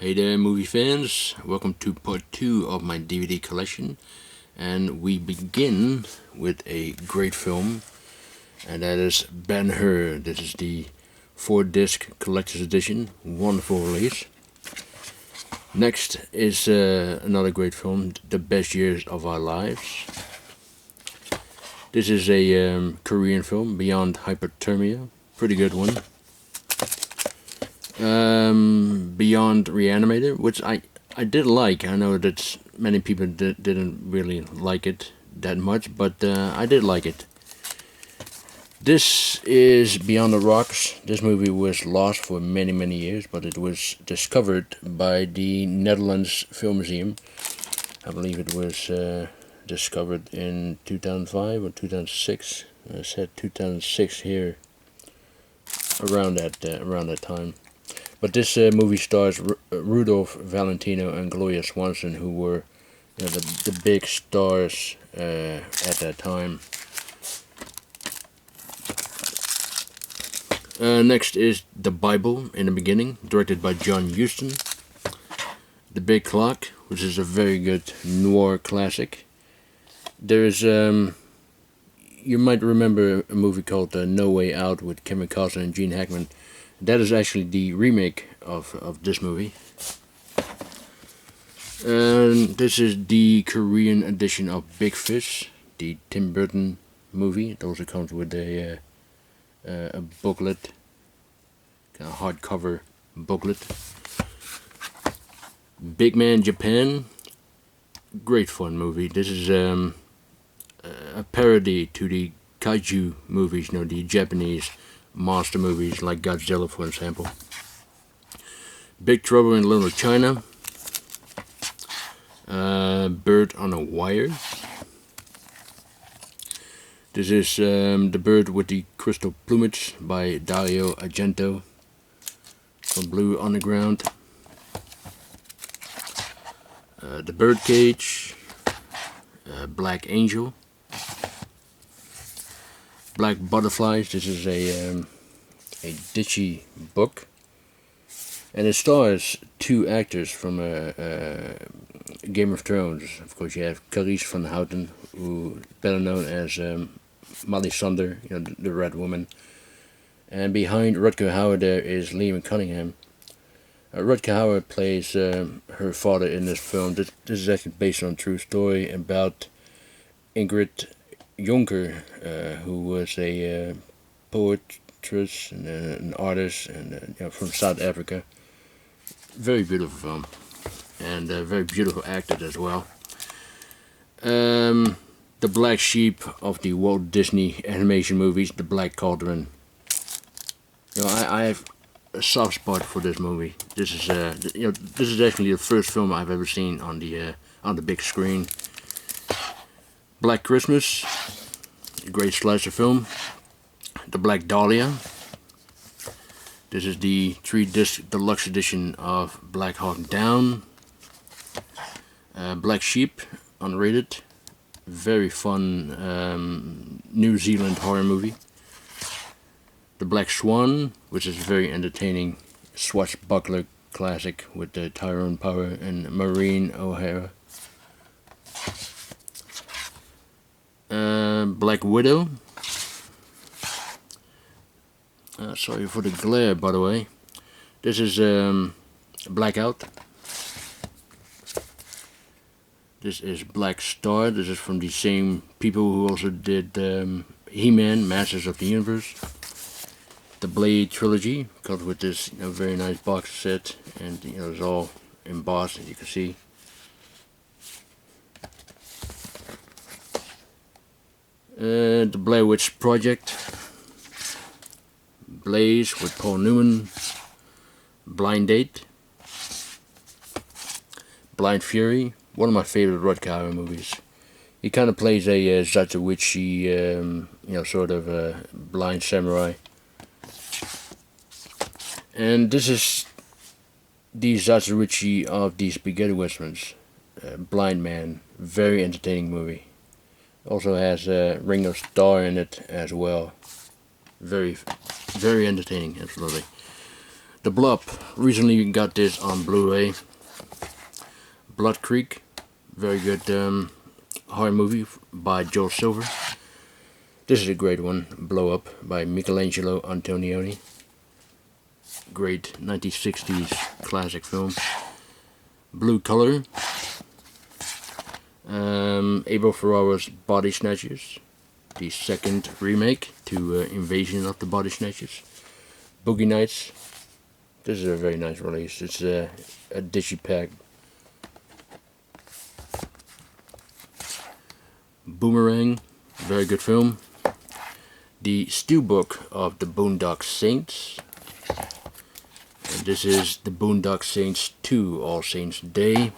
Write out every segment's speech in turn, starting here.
Hey there, movie fans. Welcome to part 2 of my DVD collection. And we begin with a great film, and that is Ben-Hur. This is the 4-disc collector's edition. Wonderful release. Next is another great film, The Best Years of Our Lives. This is a Korean film, Beyond Hyperthermia. Pretty good one. Beyond Reanimator, which I did like. I know that many people didn't really like it that much, but I did like it. This is Beyond the Rocks. This movie was lost for many years, but it was discovered by the Netherlands Film Museum. I believe it was discovered in 2005 or 2006. I said 2006 here, around that time. But this movie stars Rudolph Valentino and Gloria Swanson, who were the big stars at that time. Next is The Bible in the Beginning, directed by John Huston. The Big Clock, which is a very good noir classic. There's you might remember a movie called No Way Out with Kevin Costner and Gene Hackman. That is actually the remake of this movie. And this is the Korean edition of Big Fish, the Tim Burton movie. It also comes with a booklet, a hardcover booklet. Big Man Japan, great fun movie. This is a parody to the kaiju movies, the Japanese monster movies like Godzilla, for example. Big Trouble in Little China. Bird on a Wire. This is The Bird with the Crystal Plumage by Dario Argento from Blue Underground. The Birdcage. Black Angel. Black Butterflies. This is a ditchy book, and it stars 2 actors from Game of Thrones. Of course, you have Carice van Houten, who better known as Melisandre, the Red Woman, and behind Rutger Hauer there is Liam Cunningham. Rutger Hauer plays her father in this film. This is actually based on a true story about Ingrid Jonker, who was a poetess and an artist, and from South Africa. Very beautiful film, and very beautiful acted as well. The black sheep of the Walt Disney animation movies, The Black Cauldron. I have a soft spot for this movie. This is this is actually the first film I've ever seen on the big screen. Black Christmas, a great slasher film. The Black Dahlia. This is the 3-disc deluxe edition of Black Hawk Down. Black Sheep, unrated. Very fun New Zealand horror movie. The Black Swan, which is a very entertaining swashbuckler classic with Tyrone Power and Maureen O'Hara. Black Widow. Sorry for the glare, by the way. This is Blackout. This is Black Star. This is from the same people who also did He-Man, Masters of the Universe. The Blade Trilogy comes with this very nice box set, and it's all embossed, as you can see. The Blair Witch Project. Blaze with Paul Newman. Blind Date. Blind Fury, one of my favorite Rutger Hauer movies. He kind of plays a Zatoichi, sort of a blind samurai. And this is the Zatoichi of the spaghetti westerns. Blind Man, very entertaining movie. Also has Ringo Starr in it as well. Very entertaining, absolutely. The Blob. Recently got this on Blu-ray. Blood Creek. Very good horror movie by Joel Silver. This is a great one. Blow Up by Michelangelo Antonioni. Great 1960s classic film. Blue Color. Abel Ferraro's Body Snatchers. The second remake to Invasion of the Body Snatchers. Boogie Nights. This is a very nice release. It's a digipack. Boomerang. Very good film. The Steelbook of the Boondock Saints. And this is the Boondock Saints 2 All Saints Day.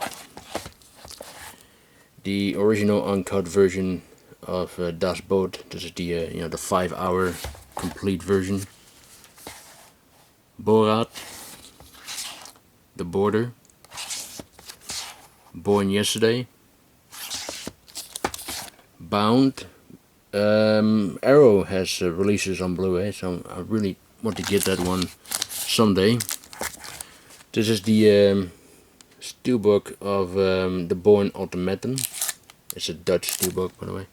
The original uncut version of Das Boot. This is the the 5-hour complete version. Borat. The Border. Born Yesterday. Bound. Arrow has releases on Blu-ray, so I really want to get that one someday. This is the steelbook of the Bourne Ultimatum. It's a Dutch steelbook, by the way.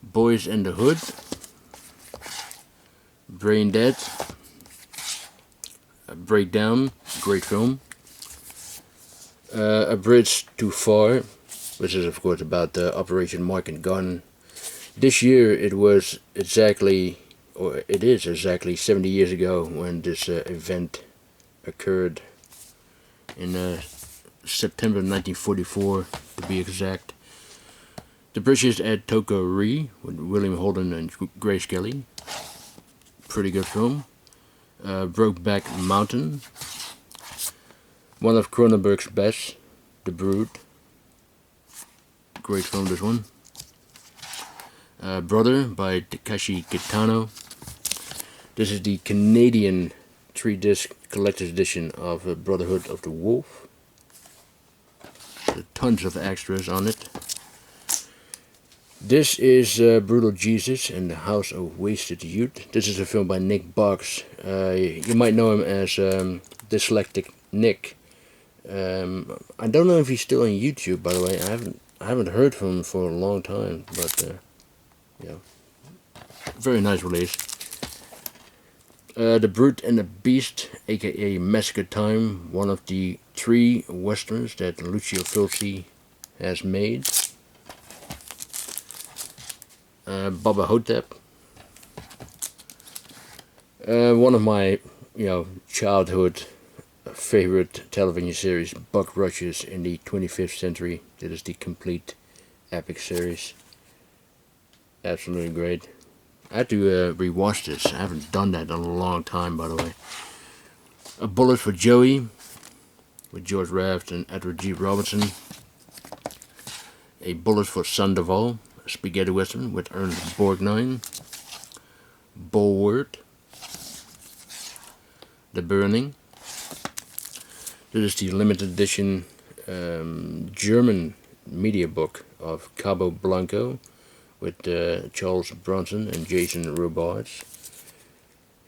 Boys in the Hood. Brain Dead. Breakdown, great film. A Bridge Too Far, which is of course about Operation Market Garden. This year it is exactly 70 years ago when this event occurred in September 1944, to be exact. The British at Toko Ri with William Holden and Grace Kelly. Pretty good film. Brokeback Mountain. One of Cronenberg's best, The Brood. Great film, this one. Brother by Takashi Kitano. This is the Canadian 3-disc collector's edition of Brotherhood of the Wolf. There are tons of extras on it. This is Brutal Jesus and the House of Wasted Youth. This is a film by Nick Box. You might know him as Dyslexic Nick. I don't know if he's still on YouTube, by the way. I haven't heard from him for a long time, but yeah, very nice release. The Brute and the Beast, aka Massacre Time, one of the 3 westerns that Lucio Fulci has made. Baba Hotep. One of my childhood favorite television series, Buck Rogers in the 25th Century. That is the complete epic series. Absolutely great. I had to rewatch this. I haven't done that in a long time, by the way. A Bullet for Joey with George Raft and Edward G. Robinson. A Bullet for Sandoval, a spaghetti western with Ernest Borgnine. Bulward. The Burning. This is the limited edition German media book of Cabo Blanco with Charles Bronson and Jason Robards.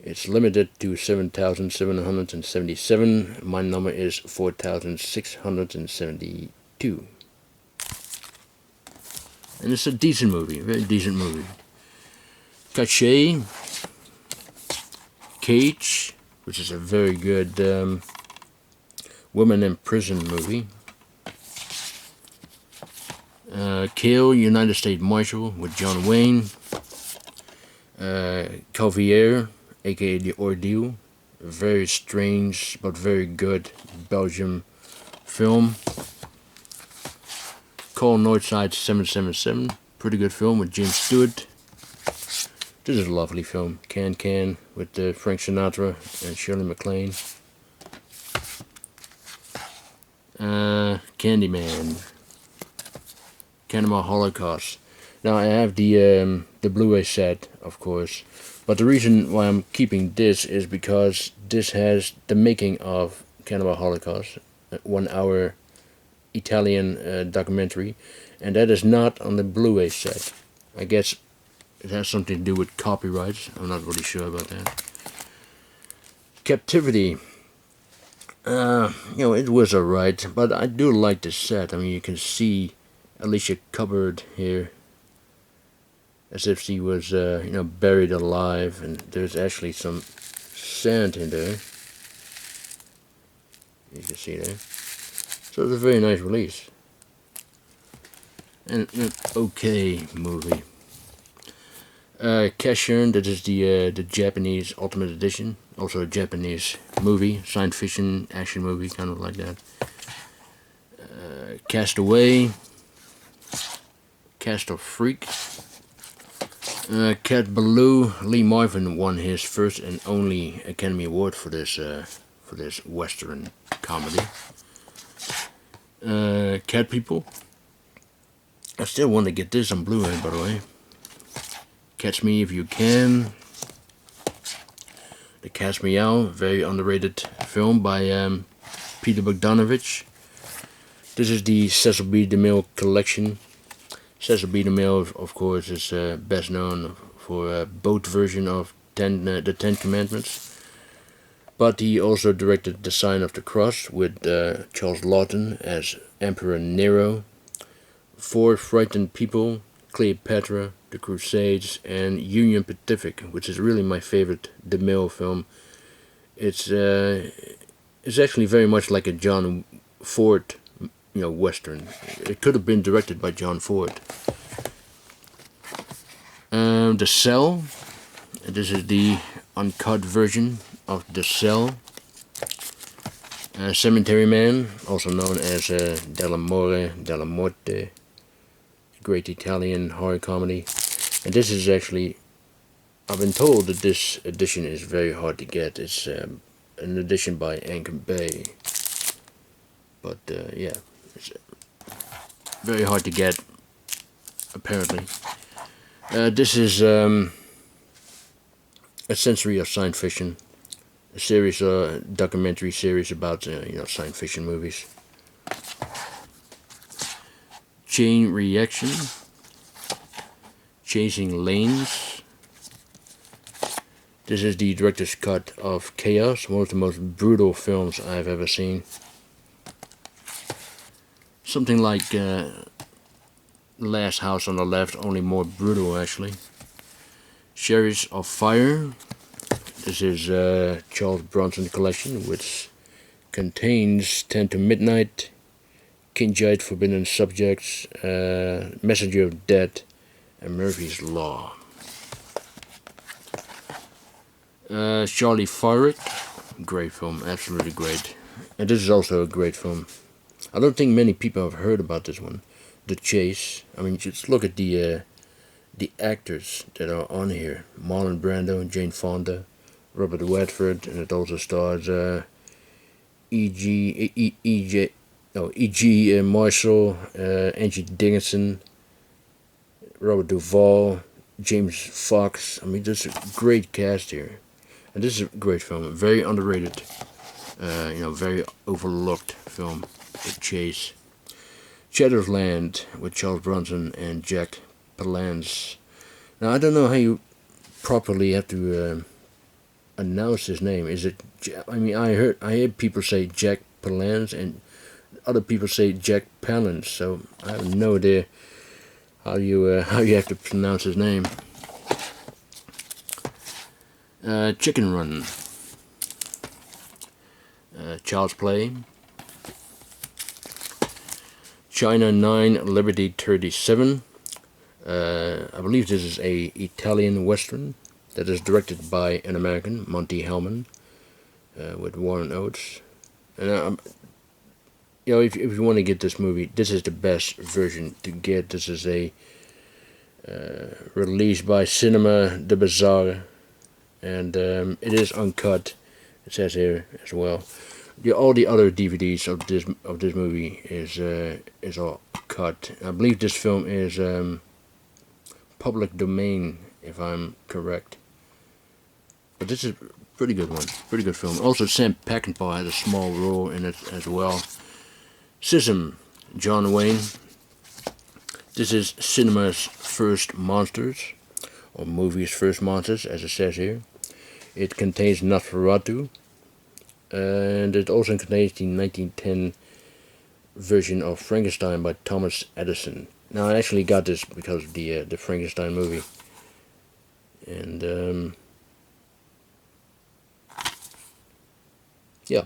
It's limited to 7,777. My number is 4,672. And it's a decent movie, a very decent movie. Cachet. Cage, which is a very good women in prison movie. Kill, United States Marshal with John Wayne. Calvier, aka The Ordeal, a very strange but very good Belgium film. Call Northside 777, pretty good film with James Stewart. This is a lovely film. Can with Frank Sinatra and Shirley MacLaine. Candyman. Cannibal Holocaust. Now I have the Blu-ray set, of course, but the reason why I'm keeping this is because this has the making of Cannibal Holocaust, a 1-hour Italian documentary, and that is not on the Blu-ray set. I guess it has something to do with copyrights. I'm not really sure about that. Captivity. It was alright, but I do like the set. I mean, you can see Alicia Cupboard here, as if she was, buried alive, and there's actually some sand in there. You can see there. So it's a very nice release. And an okay movie. Casshern, that is the Japanese Ultimate Edition. Also a Japanese movie, science fiction action movie, kind of like that. Castaway. Cast of Freak. Cat Ballou. Lee Marvin won his first and only Academy Award for this Western comedy. Cat People. I still want to get this on Blu-ray, by the way. Catch Me If You Can. The Cat's Meow, very underrated film by Peter Bogdanovich. This is the Cecil B. DeMille collection. Cecil B. DeMille, of course, is best known for a boat version of the Ten Commandments. But he also directed The Sign of the Cross with Charles Lawton as Emperor Nero. Four Frightened People, Cleopatra, The Crusades, and Union Pacific, which is really my favorite DeMille film. It's actually very much like a John Ford, Western. It could have been directed by John Ford. The Cell. This is the uncut version of The Cell. Cemetery Man, also known as Dell'Amore, Della Morte. Great Italian horror comedy. And this is actually, I've been told that this edition is very hard to get. It's an edition by Anchor Bay. But yeah, it's very hard to get, apparently. This is a century of science fiction. A series, documentary series about science fiction movies. Chain Reaction, Chasing Lanes. This is the director's cut of Chaos, one of the most brutal films I've ever seen. Something like Last House on the Left, only more brutal actually. Chariots of Fire. This is Charles Bronson collection, which contains 10 to Midnight, Kinjite Forbidden Subjects, Messenger of Death, and Murphy's Law. Charlie Fourick, great film, absolutely great. And this is also a great film. I don't think many people have heard about this one. The Chase. I mean, just look at the actors that are on here. Marlon Brando, Jane Fonda, Robert Redford, and it also stars E.G. Marshall, Angie Dickinson, Robert Duvall, James Fox. I mean, there's a great cast here. And this is a great film, very underrated, very overlooked film, The Chase. Cheddar's Land with Charles Bronson and Jack Palance. Now, I don't know how you properly have to announce his name. Is it, I heard people say Jack Palance and other people say Jack Palance, so I have no idea how you have to pronounce his name. Chicken Run. Child's Play. China 9, Liberty 37. I believe this is a Italian Western that is directed by an American, Monty Hellman, with Warren Oates. And if you want to get this movie, this is the best version to get. This is a release by Cinema de Bazaar, and it is uncut. It says here as well. All the other DVDs of this movie is all cut. I believe this film is public domain, if I'm correct. But this is a pretty good one, pretty good film. Also, Sam Peckinpah has a small role in it as well. Sism, John Wayne. This is cinema's first monsters. or movie's first monsters, as it says here. It contains Nosferatu, and it also contains the 1910 version of Frankenstein by Thomas Edison. Now, I actually got this because of the Frankenstein movie, and yeah,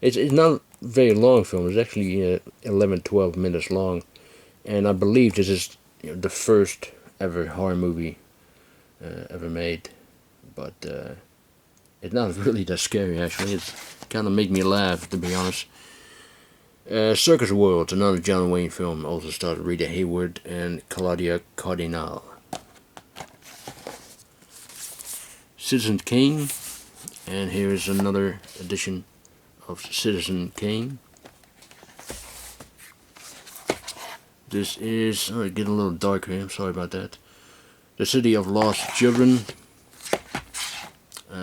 it's not a very long film. It's actually 11-12 minutes long, and I believe this is the first ever horror movie ever made. But it's not really that scary, actually. It's kind of made me laugh, to be honest. Circus World, another John Wayne film, also starred Rita Hayworth and Claudia Cardinal. Citizen Kane, and here is another edition of Citizen Kane. This is, oh, it's getting a little dark here, I'm sorry about that. The City of Lost Children,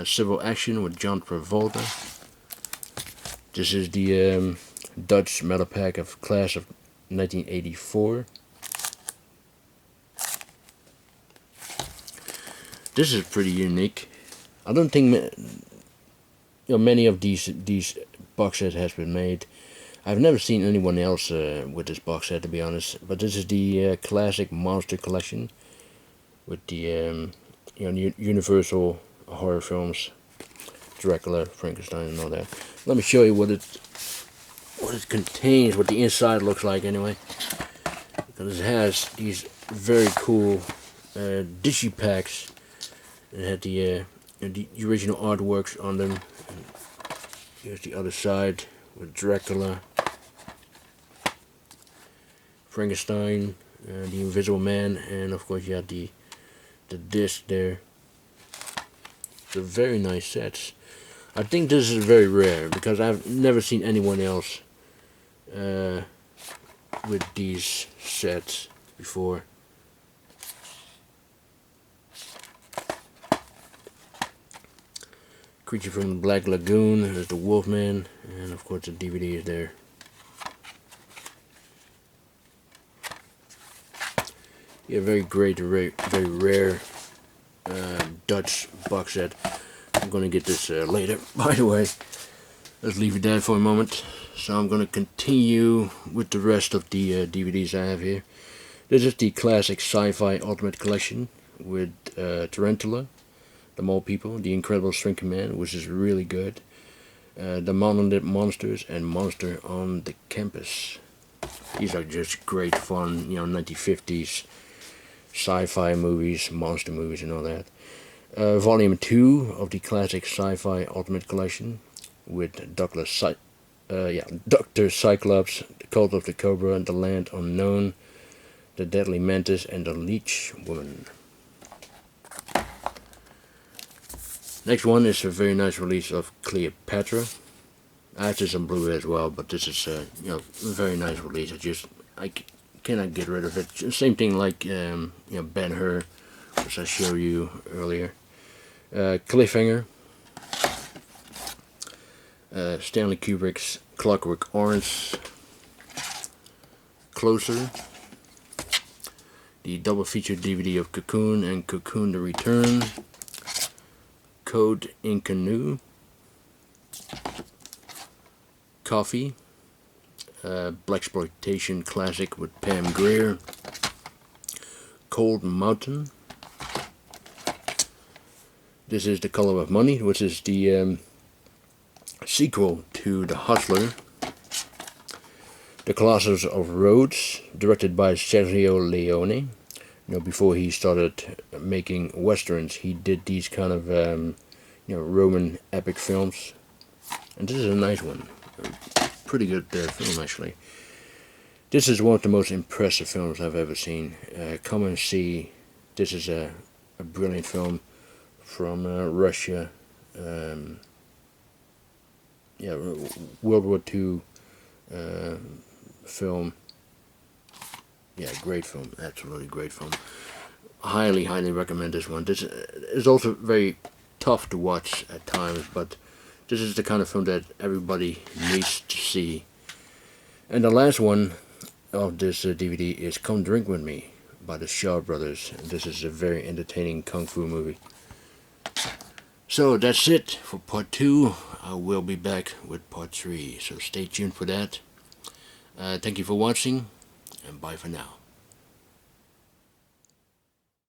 civil action with John Travolta. This is the Dutch metal pack of class of 1984. This is pretty unique. I don't think many of these box sets has been made. I've never seen anyone else with this box set, to be honest. But this is the classic monster collection with the Universal horror films, Dracula, Frankenstein, and all that. Let me show you what it contains, what the inside looks like anyway. Because it has these very cool digipacks. It had the original artworks on them. And here's the other side with Dracula, Frankenstein, the Invisible Man, and of course you have the disc there. They're very nice sets. I think this is very rare because I've never seen anyone else with these sets before. Creature from the Black Lagoon, there's the Wolfman, and of course the DVD is there. Yeah, very great, very rare Dutch box set. I'm gonna get this later, by the way. Let's leave it there for a moment. So I'm gonna continue with the rest of the DVDs I have here. This is the classic sci-fi ultimate collection with Tarantula, The Mole People, The Incredible Shrinking Man, which is really good. The Monolith Monsters and Monster on the Campus. These are just great fun, 1950s sci-fi movies, monster movies and all that. Volume 2 of the classic sci-fi ultimate collection with Dr. Cyclops, The Cult of the Cobra, The Land Unknown, The Deadly Mantis, and The Leech Woman. Next one is a very nice release of Cleopatra. I have this on Blu-ray as well, but this is a very nice release. I cannot get rid of it. Same thing like Ben-Hur, which I showed you earlier. Cliffhanger. Stanley Kubrick's Clockwork Orange. Closer. The double feature DVD of Cocoon and Cocoon The Return. Code in Canoe. Coffee. Blaxploitation classic with Pam Grier. Cold Mountain. This is The Color of Money, which is the sequel to The Hustler. The Colossus of Rhodes, directed by Sergio Leone. Before he started making westerns, he did these kind of Roman epic films, and this is a nice one. Pretty good film, actually. This is one of the most impressive films I've ever seen. Come and see. This is a brilliant film from Russia. World War II film. Yeah, great film. Absolutely great film. Highly recommend this one. This is also very tough to watch at times, but this is the kind of film that everybody needs to see. And the last one of this DVD is Come Drink With Me by the Shaw Brothers. This is a very entertaining kung fu movie. So that's it for part 2. I will be back with part 3, so stay tuned for that. Thank you for watching, and bye for now.